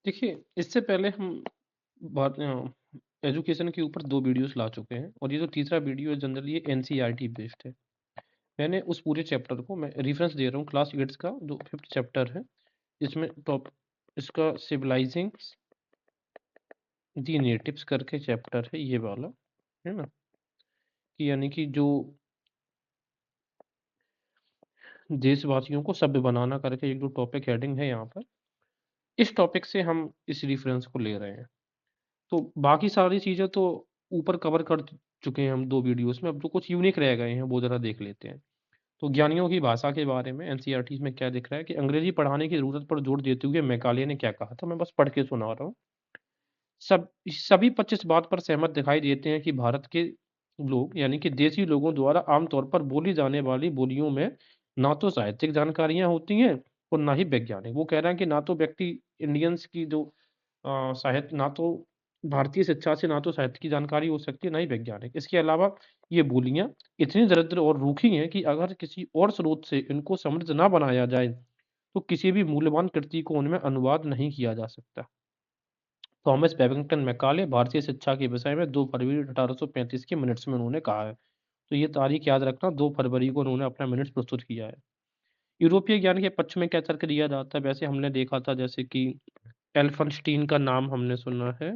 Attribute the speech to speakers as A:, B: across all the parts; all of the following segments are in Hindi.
A: देखिए, इससे पहले हम बात एजुकेशन के ऊपर 2 वीडियोज़ ला चुके हैं और ये जो तीसरा वीडियो है जनरली ये एनसीईआरटी बेस्ड है। मैंने उस पूरे चैप्टर को मैं रेफ़रेंस दे रहा हूँ क्लास 8th का जो 5th चैप्टर है, इसमें इसका सिविलाइजिंग द नेटिव्स करके चैप्टर है ये वाला, है ना? कि यानी कि जो देशवासियों को सभ्य बनाना करके एक जो टॉपिक हेडिंग है यहाँ पर, इस टॉपिक से हम इस रेफ़रेंस को ले रहे हैं। तो बाकी सारी चीज़ें तो ऊपर कवर कर चुके हैं हम 2 वीडियोज़ में, अब जो कुछ यूनिक रह गए हैं वो ज़रा देख लेते हैं। तो ज्ञानियों की भाषा के बारे में एनसीईआरटी में क्या दिख रहा है कि अंग्रेजी पढ़ाने की ज़रूरत पर जोर देते हुए मैकाले ने क्या कहा था, मैं बस पढ़ के सुना रहा हूँ। सभी 25 बात पर सहमत दिखाई देते हैं कि भारत के लोग यानी कि देसी लोगों द्वारा आम तौर पर बोली जाने वाली बोलियों में ना तो साहित्यिक जानकारियाँ होती हैं और ना ही वैज्ञानिक। वो कह रहे हैं कि ना तो व्यक्ति इंडियंस की जो साहित्य ना तो भारतीय शिक्षा से ना तो साहित्य की जानकारी हो सकती है, ना ही वैज्ञानिक। इसके अलावा ये बोलियाँ इतनी दरिद्र और रूखी हैं कि अगर किसी और स्रोत से इनको समृद्ध ना बनाया जाए, तो किसी भी मूल्यवान कृति को उनमें अनुवाद नहीं किया जा सकता। थॉमस बेबिंगटन मैकाले भारतीय शिक्षा के विषय में 2 फरवरी 1835 के मिनट्स में उन्होंने कहा है। तो ये तारीख याद रखना 2 फरवरी को उन्होंने अपना मिनट्स प्रस्तुत किया है। यूरोपीय ज्ञान के पक्ष में क्या तर्क दिया जाता है? वैसे हमने देखा था जैसे कि एल्फनस्टीन का नाम हमने सुना है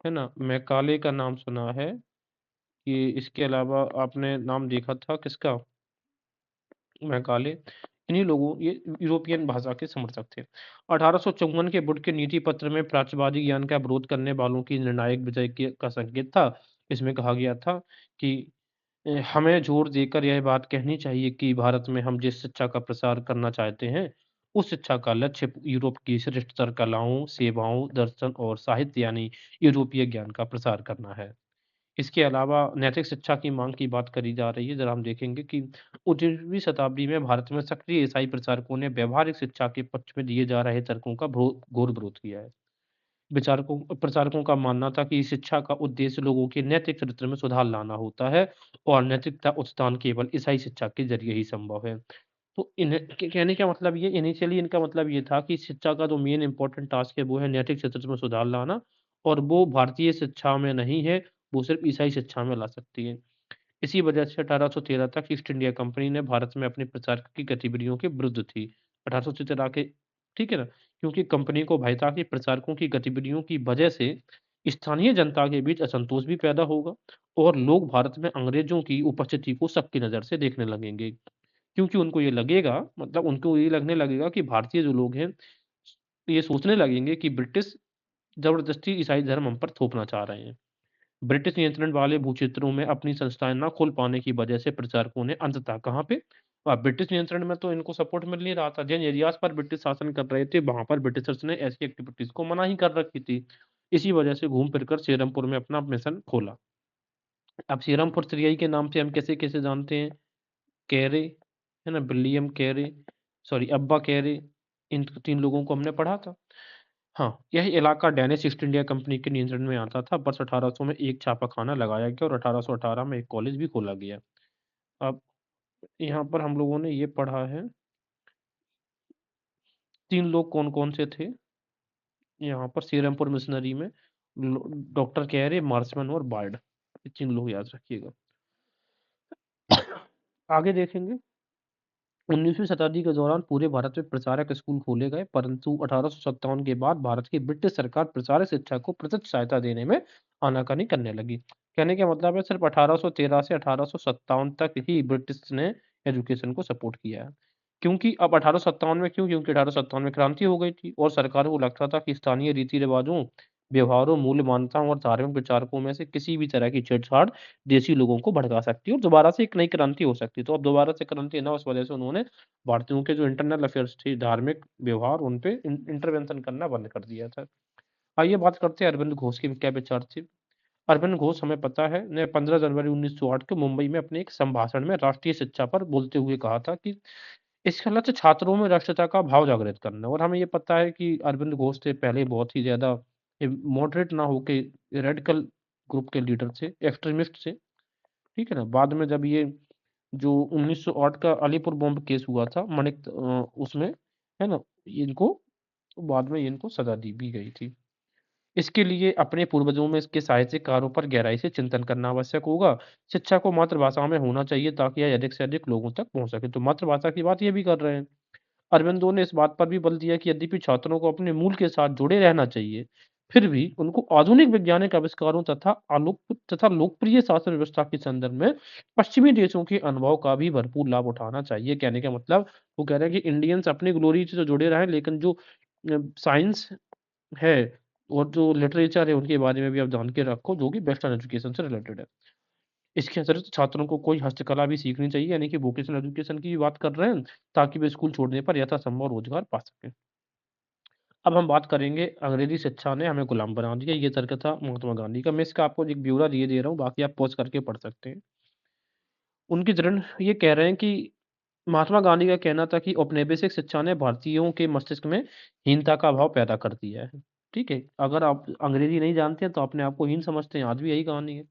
A: ना? मैकाले का नाम सुना है। ये इसके अलावा आपने नाम देखा था किसका? मैकाले। इन्हीं लोगों ये यूरोपियन भाषा के समर्थक थे। 1854 के वुड के नीति पत्र में प्राच्यवादी ज्ञान का विरोध करने वालों की निर्णायक विजय का संकेत था। इसमें कहा गया था कि हमें ज़ोर देकर यह बात कहनी चाहिए कि भारत में हम जिस शिक्षा का प्रसार करना चाहते हैं, उस शिक्षा का लक्ष्य यूरोप की श्रेष्ठतर कलाओं, सेवाओं, दर्शन और साहित्य यानी यूरोपीय ज्ञान का प्रसार करना है। इसके अलावा नैतिक शिक्षा की माँग की बात करी जा रही है, ज़रा हम देखेंगे कि 19वीं शताब्दी में भारत में सक्रिय ईसाई प्रचारकों ने व्यावहारिक शिक्षा के पक्ष में दिए जा रहे तर्कों का घोर विरोध किया है। विचारकों प्रचारकों का मानना था कि शिक्षा का उद्देश्य लोगों के नैतिक चरित्र में सुधार लाना होता है और नैतिकता उत्थान केवल ईसाई शिक्षा के ज़रिए ही संभव है। तो इन्हें कहने का मतलब ये इनिशियली इनका मतलब ये था कि शिक्षा का जो मेन इम्पोर्टेंट टास्क है वो है नैतिक चरित्र में सुधार लाना और वो भारतीय शिक्षा में नहीं है, वो सिर्फ़ ईसाई शिक्षा में ला सकती है। इसी वजह से 1813 तक ईस्ट इंडिया कंपनी ने भारत में अपने प्रचार की गतिविधियों के विरुद्ध थी। 1813 के ठीक है ना? क्योंकि कंपनी को भय था कि प्रचारकों की गतिविधियों की वजह से स्थानीय जनता के बीच असंतोष भी पैदा होगा और लोग भारत में अंग्रेज़ों की उपस्थिति को शक की नज़र से देखने लगेंगे। क्योंकि उनको ये लगेगा मतलब उनको ये लगने लगेगा कि भारतीय जो लोग हैं, ये सोचने लगेंगे कि ब्रिटिश ज़बरदस्ती ईसाई धर्म हम पर थोपना चाह रहे हैं। ब्रिटिश नियंत्रण वाले भूक्षेत्रों में अपनी संस्थाएँ ना खोल पाने की वजह से प्रचारकों ने अंततः कहाँ पे ब्रिटिश नियंत्रण में तो इनको सपोर्ट मिल नहीं रहा था। जिन एरियाज़ पर ब्रिटिश शासन कर रहे थे, वहाँ पर ब्रिटिशर्स ने ऐसी एक्टिविटीज़ को मना ही कर रखी थी। इसी वजह से घूम फिर कर सेरमपुर में अपना मिशन खोला। अब सेरमपुर सीरियाई के नाम से हम कैसे-कैसे जानते हैं? कैरे, है ना? विलियम कैरे, सॉरी अब्बा कैरे, इन 3 लोगों को हमने पढ़ा था। हाँ, यह इलाका डेनिश ईस्ट इंडिया कंपनी के नियंत्रण में आता था। वर्ष 1800 में एक छापाखाना लगाया गया और 1818 में एक कॉलेज भी खोला गया। अब यहाँ पर हम लोगों ने ये पढ़ा है, 3 लोग कौन-कौन से थे? यहाँ पर सेरमपुर मिशनरी में डॉक्टर कैरे, मार्समैन और बार्ड। ये 3 लोग याद रखिएगा। आगे देखेंगे 19वीं शताब्दी के दौरान पूरे भारत में प्रचारक स्कूल खोले गए, परंतु 1857 के बाद भारत की ब्रिटिश सरकार प्रचारक शिक्षा को प्रत्यक्ष सहायता देने में आनाकानी करने लगी। कहने का मतलब है सिर्फ 1813 से 1857 तक ही ब्रिटिश ने एजुकेशन को सपोर्ट किया है। क्योंकि अब 1857 में क्यों? क्योंकि 1857 में क्रांति हो गई थी और सरकार को लगता था कि स्थानीय रीति-रिवाज़ों, व्यवहारों, मूल्य मान्यताओं और धार्मिक विचारकों में से किसी भी तरह की छेड़छाड़ देसी लोगों को भड़का सकती है और दोबारा से एक नई क्रांति हो सकती है। तो अब दोबारा से क्रांति ना हो इस वजह से उन्होंने भारतीयों के जो इंटरनल अफेयर्स थी, धार्मिक व्यवहार उन पे इंटरवेंशन करना बंद कर दिया था। आइए बात करते हैं अरविंद घोष के क्या विचार थे। अरविंद घोष हमें पता है ने 15 जनवरी 1908 को मुंबई में अपने एक संभाषण में राष्ट्रीय शिक्षा पर बोलते हुए कहा था कि इसका लक्ष्य छात्रों में राष्ट्रीयता का भाव जागृत करना है और हमें ये पता है कि अरविंद घोष से पहले बहुत ही ज़्यादा मॉडरेट ना होके रेडिकल ग्रुप के लीडर थे, एक्सट्रीमिस्ट थे, ठीक है ना? बाद में जब ये जो 1908 का अलीपुर बॉम्ब केस हुआ था उसमें, है ना? इनको तो बाद में इनको सज़ा दी भी गई थी। इसके लिए अपने पूर्वजों में इसके साहित्यिक कार्यों पर गहराई से चिंतन करना आवश्यक होगा। शिक्षा को मातृभाषा में होना चाहिए ताकि यह अधिक से अधिक लोगों तक पहुँच सके। तो मातृभाषा की बात ये भी कर रहे हैं। अरबिंदो ने इस बात पर भी बल दिया कि यद्यपि छात्रों को अपने मूल के साथ जुड़े रहना चाहिए, फिर भी उनको आधुनिक वैज्ञानिक आविष्कारों तथा लोकप्रिय शासन व्यवस्था के संदर्भ में पश्चिमी देशों के अनुभव का भी भरपूर लाभ उठाना चाहिए। कहने का मतलब वो कह रहे हैं कि इंडियंस अपनी ग्लोरी से तो जुड़े रहें, लेकिन जो साइंस है और जो लिटरेचर है उनके बारे में भी आप जान के रखो, जो कि वेस्टर्न एजुकेशन से रिलेटेड है। इसके अतिरिक्त छात्रों को कोई हस्तकला भी सीखनी चाहिए, यानी कि वोकेशनल एजुकेशन की भी बात कर रहे हैं, ताकि वे स्कूल छोड़ने पर यथासंभव रोजगार पा सकें। अब हम बात करेंगे अंग्रेजी शिक्षा ने हमें गुलाम बना दिया, ये तर्क था महात्मा गांधी का। मैं इसका आपको एक ब्यौरा दिए दे रहा हूँ, बाकी आप पॉज़ करके पढ़ सकते हैं। उनकी दृढ़ ये कह रहे हैं कि महात्मा गांधी का कहना था कि औपनिवेशिक शिक्षा ने भारतीयों के मस्तिष्क में हीनता का भाव पैदा कर दिया है। ठीक है? अगर आप अंग्रेजी नहीं जानते हैं तो अपने आप को हीन समझते हैं, आज भी यही कहानी है।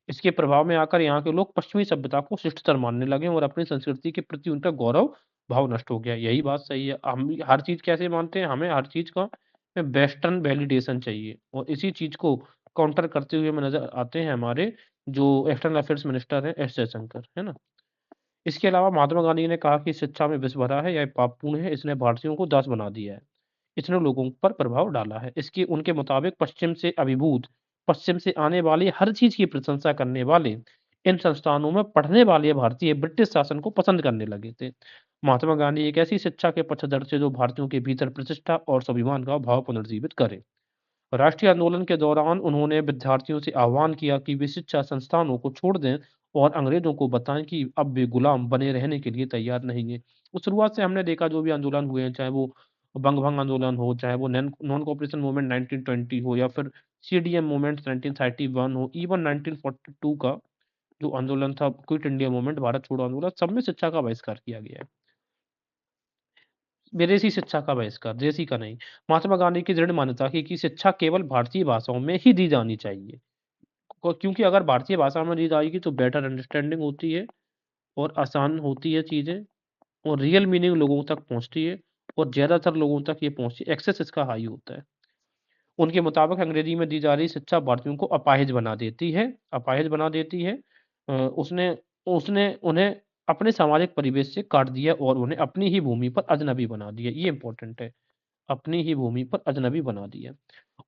A: इसके प्रभाव में आकर यहाँ के लोग पश्चिमी सभ्यता को श्रेष्ठतर मानने लगे और अपनी संस्कृति के प्रति उनका गौरव भाव नष्ट हो गया। यही बात सही है। हम भी हर चीज़ कैसे मानते हैं? हमें हर चीज़ का वेस्टर्न वैलिडेशन चाहिए और इसी चीज़ को काउंटर करते हुए हमें नज़र आते हैं हमारे जो एक्सटर्नल अफेयर्स मिनिस्टर हैं, एस जयशंकर, है ना? इसके अलावा महात्मा गांधी ने कहा कि शिक्षा में विष भरा है, यह पापपूर्ण है, इसने भारतीयों को दास बना दिया है। इसने लोगों पर प्रभाव डाला है। इसके उनके मुताबिक पश्चिम से आने वाली हर चीज़ की प्रशंसा करने वाले इन संस्थानों में पढ़ने वाले भारतीय ब्रिटिश शासन को पसंद करने लगे थे। महात्मा गांधी एक ऐसी शिक्षा के पक्षधर थे जो भारतीयों के भीतर प्रतिष्ठा और स्वाभिमान का भाव पुनर्जीवित करे। राष्ट्रीय आंदोलन के दौरान उन्होंने विद्यार्थियों से आह्वान किया कि वे शिक्षा संस्थानों को छोड़ दें और अंग्रेजों को बताएं कि अब वे गुलाम बने रहने के लिए तैयार नहीं हैं। तो शुरुआत से हमने देखा जो भी आंदोलन हुए हैं, चाहे वो बंग-भंग आंदोलन हो, चाहे वो नॉन कोऑपरेशन मूवमेंट 1920 हो या फिर सीडीएम मूवमेंट 1931 हो, इवन 1942 का जो आंदोलन था, क्विट इंडिया मूवमेंट, भारत छोड़ो आंदोलन, सब में शिक्षा का बहिष्कार किया गया है। विदेशी शिक्षा का बहिष्कार, देशी का नहीं। महात्मा गांधी की दृढ़ मान्यता थी कि शिक्षा केवल भारतीय भाषाओं में ही दी जानी चाहिए। क्योंकि अगर भारतीय भाषा में दी जाएगी तो बेटर अंडरस्टैंडिंग होती है और आसान होती है चीज़ें और रियल मीनिंग लोगों तक पहुँचती है और ज़्यादातर लोगों तक ये पहुँचती है, एक्सेस इसका हाई होता है। उनके मुताबिक अंग्रेजी में दी जा रही शिक्षा भारतीयों को अपाहिज बना देती है। उसने उसने उन्हें अपने सामाजिक परिवेश से काट दिया और उन्हें अपनी ही भूमि पर अजनबी बना दिया। ये इम्पोर्टेंट है, अपनी ही भूमि पर अजनबी बना दिया।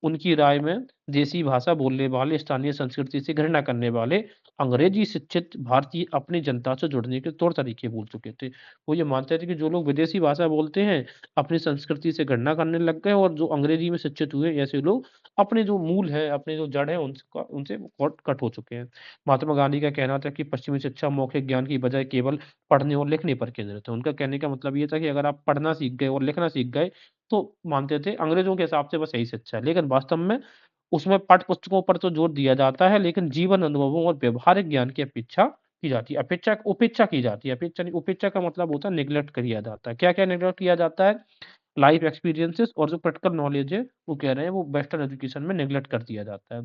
A: उनकी राय में देसी भाषा बोलने वाले, स्थानीय संस्कृति से घृणा करने वाले, अंग्रेजी शिक्षित भारतीय अपनी जनता से जुड़ने के तौर तरीके भूल चुके थे। वो ये मानते थे कि जो लोग विदेशी भाषा बोलते हैं, अपनी संस्कृति से घृणा करने लग गए और जो अंग्रेजी में शिक्षित हुए, ऐसे लोग अपने जो मूल है, अपने जो जड़ है, उनसे कट कट हो चुके हैं। महात्मा गांधी का कहना था कि पश्चिमी शिक्षा मौखिक ज्ञान की बजाय केवल पढ़ने और लिखने पर केंद्रित है। उनका कहने का मतलब ये था कि अगर आप पढ़ना सीख गए और लिखना सीख गए, तो मानते थे अंग्रेज़ों के हिसाब से बस यही शिक्षा है। लेकिन वास्तव में उसमें पाठ्य पुस्तकों पर तो जोर दिया जाता है, लेकिन जीवन अनुभवों और व्यावहारिक ज्ञान की अपेक्षा की जाती है। उपेक्षा की जाती है। अपेक्षा नहीं, उपेक्षा का मतलब होता है नेग्लेक्ट किया जाता है। क्या-क्या नेग्लेक्ट किया जाता है? लाइफ एक्सपीरियंसेस और जो प्रैक्टिकल नॉलेज है, वो कह रहे हैं वो वेस्टर्न एजुकेशन में नेग्लेक्ट कर दिया जाता है।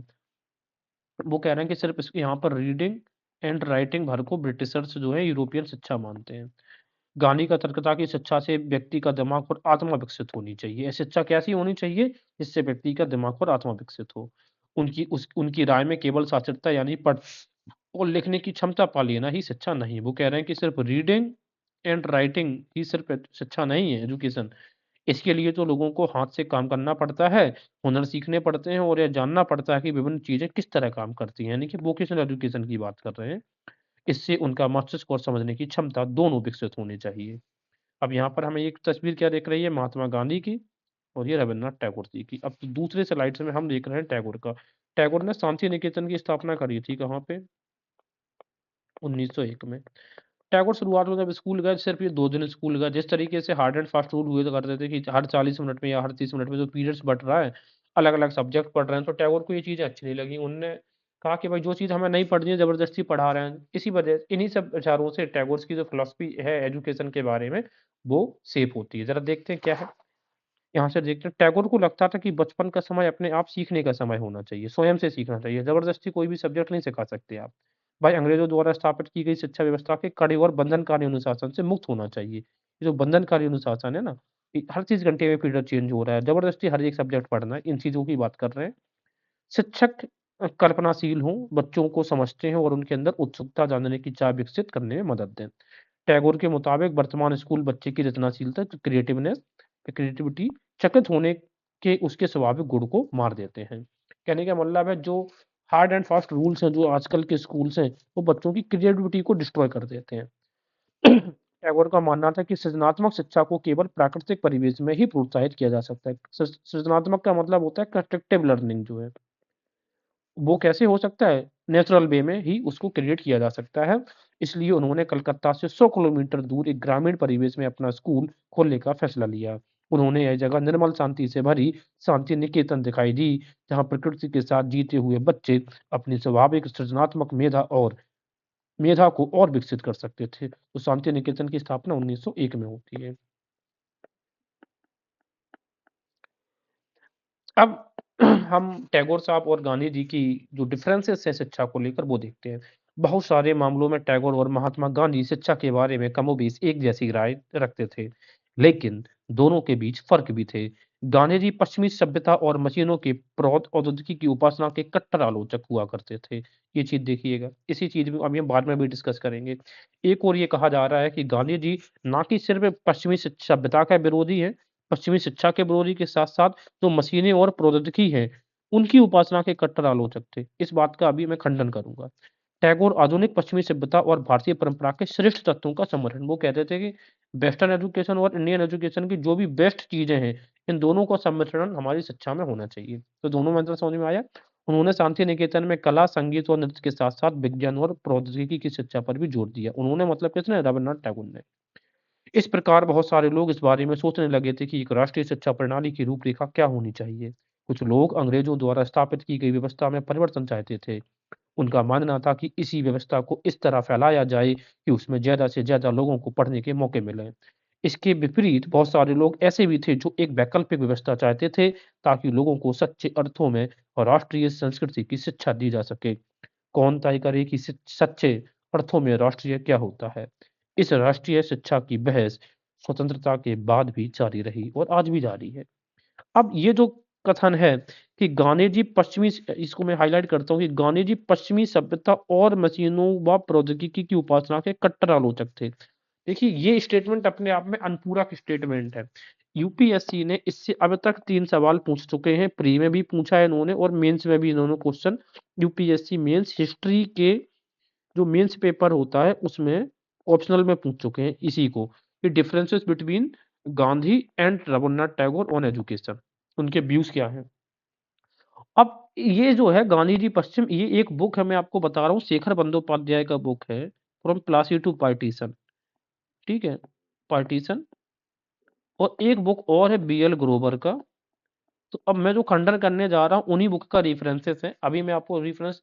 A: वो कह रहे हैं कि सिर्फ़ इसके यहाँ पर रीडिंग एंड राइटिंग भर को ब्रिटिशर्स जो है यूरोपियन शिक्षा मानते हैं। गांधी का तर्क था कि शिक्षा से व्यक्ति का दिमाग और आत्मा विकसित होनी चाहिए। शिक्षा कैसी होनी चाहिए? जिससे व्यक्ति का दिमाग और आत्मा विकसित हो। उनकी राय में केवल साक्षरता यानी पढ़ और लिखने की क्षमता पा लेना ही शिक्षा नहीं है। वो कह रहे हैं कि सिर्फ रीडिंग एंड राइटिंग ही सिर्फ शिक्षा नहीं है, एजुकेशन। इसके लिए तो लोगों को हाथ से काम करना पड़ता है, हुनर सीखने पड़ते हैं और यह जानना पड़ता है कि विभिन्न चीज़ें किस तरह काम करती हैं, यानी कि वोकेशनल एजुकेशन की बात कर रहे हैं। इससे उनका मस्तिष्क और समझने की क्षमता दोनों विकसित होनी चाहिए। अब यहाँ पर हमें एक तस्वीर क्या दिख रही है महात्मा गांधी की और ये रवीन्द्रनाथ टैगोर जी की। अब दूसरे स्लाइड्स में हम देख रहे हैं टैगोर का। टैगोर ने शांति निकेतन की स्थापना करी थी कहाँ पे? 1901 में। टैगोर शुरुआत में जब स्कूल गए सिर्फ़ ये 2 दिन स्कूल गए। जिस तरीके से हार्ड एंड फास्ट रूल हुए करते थे कि हर 40 मिनट में या हर 30 मिनट में जो पीरियड्स बँट रहा है, अलग-अलग सब्जेक्ट पढ़ रहे हैं, तो टैगोर को ये चीज़ें अच्छी नहीं लगी। उन्होंने कहा कि भाई जो चीज़ हमें नहीं पढ़नी है ज़बरदस्ती पढ़ा रहे हैं। इन्हीं सब विचारों से टैगोर की जो फ़िलॉसफ़ी है एजुकेशन के बारे में, वो शेप होती है। ज़रा देखते हैं क्या है? यहाँ से देखते हैं टैगोर को लगता था कि बचपन का समय अपने आप सीखने का समय होना चाहिए, स्वयं से सीखना चाहिए, ज़बरदस्ती कोई भी सब्जेक्ट नहीं सिखा सकते आप। भाई अंग्रेज़ों द्वारा स्थापित की गई शिक्षा व्यवस्था के कड़े और बंधनकारी अनुशासन से मुक्त होना चाहिए। ये जो बंधनकारी अनुशासन है ना, हर चीज़ घंटे में पीरियड चेंज हो रहा है, ज़बरदस्ती हर एक सब्जेक्ट पढ़ना है, इन चीज़ों की बात कर रहे हैं। शिक्षक कल्पनाशील हों, बच्चों को समझते हों और उनके अंदर उत्सुकता जानने की चाह विकसित करने में मदद दें। टैगोर के मुताबिक वर्तमान स्कूल बच्चे की रचनाशीलता, क्रिएटिविटी चकित होने के उसके स्वाभाविक गुण को मार देते हैं। कहने का मतलब है जो हार्ड एंड फास्ट रूल्स हैं, जो आजकल के स्कूल्स हैं, वो बच्चों की क्रिएटिविटी को डिस्ट्रॉय कर देते हैं। टैगोर का मानना था कि सृजनात्मक शिक्षा को केवल प्राकृतिक परिवेश में ही प्रोत्साहित किया जा सकता है। सृजनात्मक का मतलब होता है कंस्ट्रक्टिव लर्निंग जो है। वो कैसे हो सकता है? नेचुरल वे में ही उसको क्रिएट किया जा सकता है। इसलिए उन्होंने कलकत्ता से 100 किलोमीटर दूर एक ग्रामीण परिवेश में अपना स्कूल खोलने का फैसला लिया। उन्होंने यह जगह निर्मल शांति से भरी शांति निकेतन दिखाई दी, जहाँ प्रकृति के साथ जीते हुए बच्चे अपनी स्वाभाविक सृजनात्मक मेधा को और विकसित कर सकते थे। तो शांति निकेतन की स्थापना 1901 में होती है। अब हम टैगोर साहब और गांधी जी की जो डिफरेंसेस हैं शिक्षा को लेकर वो देखते हैं। बहुत सारे मामलों में टैगोर और महात्मा गांधी शिक्षा के बारे में कमोबेश एक जैसी राय रखते थे, लेकिन दोनों के बीच फर्क भी थे। गांधी जी पश्चिमी सभ्यता और मशीनों के प्रौद्योगिकी की उपासना के कट्टर आलोचक हुआ करते थे। ये चीज देखिएगा, इसी चीज में अभी हम बाद में भी डिस्कस करेंगे। एक और ये कहा जा रहा है कि गांधी जी ना कि सिर्फ पश्चिमी सभ्यता का विरोधी है, पश्चिमी शिक्षा के विरोधी के साथ साथ जो मशीनें और प्रौद्योगिकी हैं, उनकी उपासना के कट्टर आलोचक थे। इस बात का अभी मैं खंडन करूँगा। टैगोर आधुनिक पश्चिमी सभ्यता और भारतीय परंपरा के श्रेष्ठ तत्वों का सम्मिलन, वो कहते थे कि वेस्टर्न एजुकेशन और इंडियन एजुकेशन की जो भी बेस्ट चीज़ें हैं, इन दोनों का सम्मिश्रण हमारी शिक्षा में होना चाहिए। तो दोनों में अंतर समझ में आया? उन्होंने शांति निकेतन में कला, संगीत और नृत्य के साथ-साथ विज्ञान और प्रौद्योगिकी की शिक्षा पर भी जोर दिया। उन्होंने मतलब किसने? रवीन्द्रनाथ टैगोर ने। इस प्रकार बहुत सारे लोग इस बारे में सोचने लगे थे कि एक राष्ट्रीय शिक्षा प्रणाली की रूपरेखा क्या होनी चाहिए। कुछ लोग अंग्रेजों द्वारा स्थापित की गई व्यवस्था में परिवर्तन चाहते थे। उनका मानना था कि इसी व्यवस्था को इस तरह फैलाया जाए कि उसमें ज़्यादा से ज़्यादा लोगों को पढ़ने के मौके मिलें। इसके विपरीत बहुत सारे लोग ऐसे भी थे जो एक वैकल्पिक व्यवस्था चाहते थे, ताकि लोगों को सच्चे अर्थों में राष्ट्रीय संस्कृति की शिक्षा दी जा सके। कौन तय करे कि सच्चे अर्थों में राष्ट्रीय क्या होता है? इस राष्ट्रीय शिक्षा की बहस स्वतंत्रता के बाद भी जारी रही और आज भी जारी है। अब ये जो कथन है कि गांधी जी इसको मैं हाइलाइट करता हूँ कि गांधी जी पश्चिमी सभ्यता और मशीनों व प्रौद्योगिकी की उपासना के कट्टर आलोचक थे। देखिए, ये स्टेटमेंट अपने आप में अनपूरक स्टेटमेंट है। यूपीएससी ने इससे अब तक 3 सवाल पूछ चुके हैं, प्री में भी पूछा है इन्होंने और मेंस में भी इन्होंने क्वेश्चन यूपीएससी मेंस हिस्ट्री के जो मेंस पेपर होता है उसमें ऑप्शनल में पूछ चुके हैं इसी को, कि differences between Gandhi and Rabindranath Tagore on education, उनके व्यूज़ क्या हैं? अब ये जो है गांधी जी पश्चिम, ये एक बुक है, मैं आपको बता रहा हूँ, शेखर बंदोपाध्याय का बुक है, फ्रॉम प्लासी टू पार्टीशन, ठीक है? पार्टीशन। और एक बुक और है बीएल ग्रोवर का। तो अब मैं जो खंडन करने जा रहा हूँ उन्हीं बुक का रेफरेंसेस है। अभी मैं आपको रेफरेंस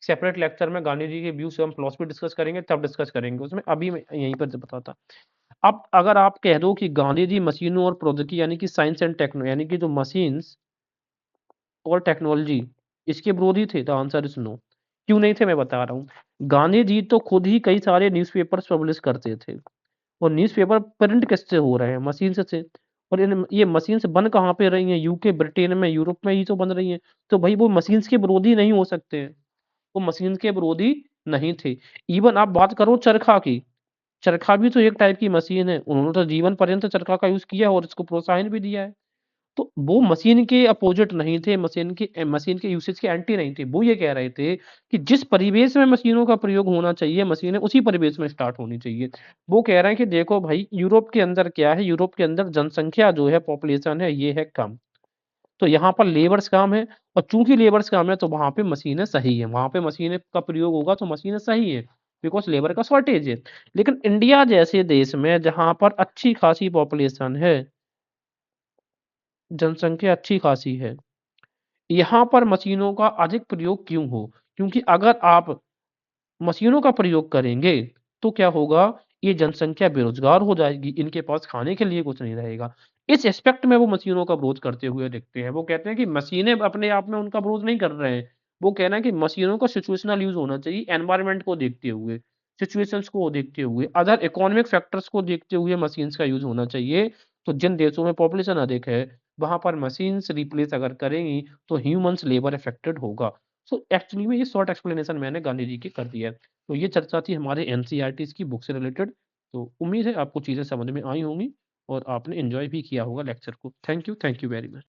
A: सेपरेट लेक्चर में गांधी जी के व्यूज़ एवं फिलॉसफी डिस्कस करेंगे, तब डिस्कस करेंगे उसमें, अभी मैं यहीं पर बताता। अब अगर आप कह दो कि गांधी जी मशीनों और प्रौद्योगिकी यानी कि साइंस एंड टेक्नो यानी कि जो मशीन्स और टेक्नोलॉजी, इसके विरोधी थे, द आंसर इज नो। क्यों नहीं थे मैं बता रहा हूँ। गांधी जी तो खुद ही कई सारे न्यूज़पेपर्स पब्लिश करते थे और न्यूज़पेपर प्रिंट किससे हो रहे हैं? मशीन से। और इन ये मशीन्स बन कहाँ पे रही हैं? यूके, ब्रिटेन में, यूरोप में ही तो बन रही हैं। तो भई वो मशीन्स के विरोधी नहीं हो सकते हैं। वो मशीन्स के विरोधी नहीं थे। इवन आप बात करो चरखा की, चरखा भी तो एक टाइप की मशीन है। उन्होंने तो जीवन पर्यंत चरखा का यूज़ किया है और इसको प्रोत्साहन भी दिया है। तो वो मशीन के अपोजिट नहीं थे, मशीन के यूसेज के एंटी नहीं थे। वो ये कह रहे थे कि जिस परिवेश में मशीनों का प्रयोग होना चाहिए, मशीनें उसी परिवेश में स्टार्ट होनी चाहिए। वो कह रहे हैं कि देखो भाई, यूरोप के अंदर क्या है, यूरोप के अंदर जनसंख्या जो है, पॉपुलेशन है, ये है कम। तो यहाँ पर लेबर्स कम है और चूँकि लेबर्स कम है तो वहाँ पे मशीनें सही हैं। वहाँ पे मशीनें का प्रयोग होगा तो मशीनें सही हैं, बिकॉज़ लेबर का शॉर्टेज है। लेकिन इंडिया जैसे देश में जहाँ पर अच्छी खासी पॉपुलेशन है, जनसंख्या अच्छी खासी है, यहाँ पर मशीनों का अधिक प्रयोग क्यों हो? क्योंकि अगर आप मशीनों का प्रयोग करेंगे, तो क्या होगा? ये जनसंख्या बेरोज़गार हो जाएगी, इनके पास खाने के लिए कुछ नहीं रहेगा। इस एस्पेक्ट में वो मशीनों का विरोध करते हुए दिखते हैं। वो कहते हैं कि मशीनें अपने आप में उनका विरोध नहीं कर रहे हैं। वो कह रहे हैं कि मशीनों का सिचुएशनल यूज़ होना चाहिए, एनवायरनमेंट को देखते हुए, सिचुएशंस को देखते हुए, अदर इकोनॉमिक फैक्टर्स को देखते हुए मशीन्स का यूज़ होना चाहिए। तो जिन देशों में पॉपुलेशन अधिक है, वहाँ पर मशीन्स रिप्लेस अगर करेंगी, तो ह्यूमन्स लेबर अफेक्टेड होगा। सो एक्चुअली में ये शॉर्ट एक्सप्लेनेशन मैंने गांधी जी की कर दिया है। तो ये चर्चा थी हमारे एनसीईआरटीज़ की बुक से रिलेटेड। तो उम्मीद है आपको चीज़ें समझ में आई होंगी और आपने एन्जॉय भी किया होगा लेक्चर को। Thank you very much.